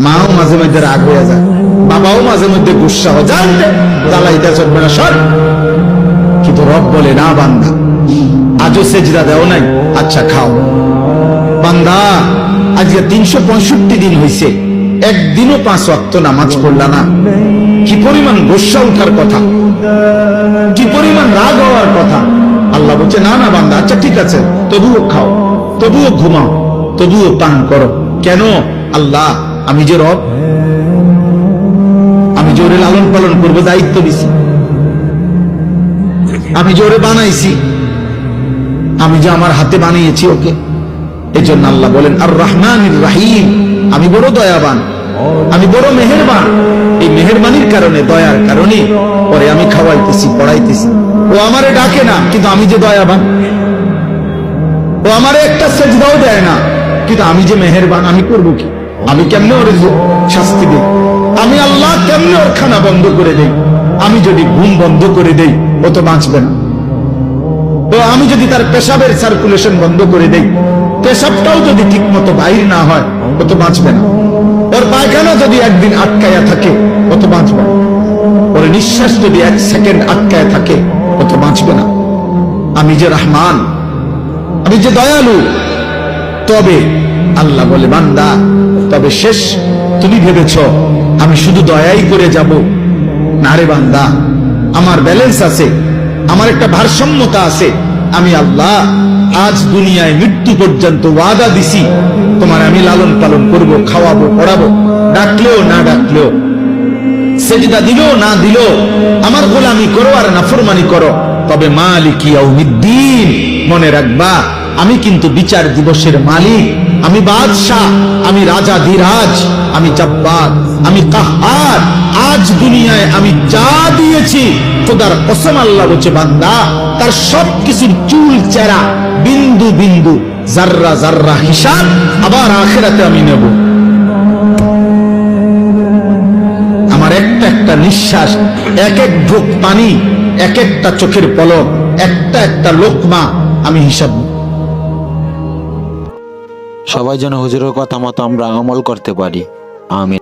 মাও মাঝে মধ্যে রাগ হয়ে যায়, বাবাও মাঝে মধ্যে গুসা হয়ে যায়, জ্বালাইতে চলবে না সর। কিন্তু রব বলে না বান্দা আজও সেজদা দেও নাই, আচ্ছা খাও। বান্দা আজকে 365 দিন হয়েছে, একদিনও 5 ওয়াক্ত নামাজ পড়লা না, কি পরিমাণ গোসা উঠার কথা, কি পরিমাণ রাগ হওয়ার কথা। আল্লাহ বলছে না না বান্দা, আচ্ছা ঠিক আছে, তবুও খাও, তবুও ঘুমাও, তবুও পান করো। কেন? আল্লাহ আমি যে রব, আমি যে ওরে লালন পালন করবো, দায়িত্ব দিছি, আমি যে ওরে বানাইছি, আমি যে আমার হাতে বানিয়েছি ওকে। এই জন্য আল্লাহ বলেন আর রহমানির রাহিম, আমি বড় দয়াবান, আমি বড় মেহেরবান। এই মেহেরবানির কারণে, দয়ার কারণে পরে আমি খাওয়াইতেছি, পড়াইতেছি। ও আমারে ডাকে না, কিন্তু আমি যে দয়াবান। ও আমারে একটা সেজদাও দেয় না, কিন্তু আমি যে মেহেরবান, আমি করবো কি? আমি কেমনে ওর শাস্তি দিই? আমি আল্লাহ কেমনে ওর খানা বন্ধ করে দেই? আমি যদি ঘুম বন্ধ করে দেই, ও তো বাঁচবে না। তো আমি যদি তার পেশাবের সার্কুলেশন বন্ধ করে দেই, পেশাবটাও যদি ঠিক মতো বাইর না হয়, ও তো বাঁচবে না। ওর পায়খানা যদি একদিন আটকায়া থাকে, ও তো বাঁচবে না। ওর নিঃশ্বাস যদি 1 সেকেন্ড আটকায় থাকে, ও তো বাঁচবে না। আমি যে রহমান, আমি যে দয়ালু। তবে আল্লাহ বলে বান্দা, তবে শেষ তুমি ভেবেছ আমি শুধু দয়াই করে যাব? না রে বান্দা, আমার ব্যালেন্স আছে, আমার একটা ভারসাম্যতা আছে। আমি আল্লাহ আজ দুনিয়ায় মৃত্যু পর্যন্ত ওয়াদা দিছি, তোমার আমি লালন পালন করব, খাওয়াবো, পড়াবো, ডাকলেও না ডাকলেও, সেজদা দিলেও না দিলেও আমার গোলামি করো আর নাফরমানি করো। তবে মালিক ইয়াউমিদ্দিন, মনে রাখবা আমি কিন্তু বিচার দিবসের মালিক, আমি বাদশাহ, আমি রাজা ধীরাজ, আমি জব্বার, আমি কাহ্হার। আজ দুনিয়ায় আমি যা দিয়েছি, খোদার কসম আল্লাহ বলছে বান্দা, তার সবকিছুর চুল চেরা, বিন্দু বিন্দু, জাররা জাররা হিসাব আবার আখিরাতে আমি নেব। আমার একটা একটা নিঃশ্বাস, এক এক ঢোক পানি, এক একটা চোখের পলক, একটা একটা লোকমা আমি হিসাব। সবাই যেন হুজুরের কথা মতো আমরা আমল করতে পারি। আমিন।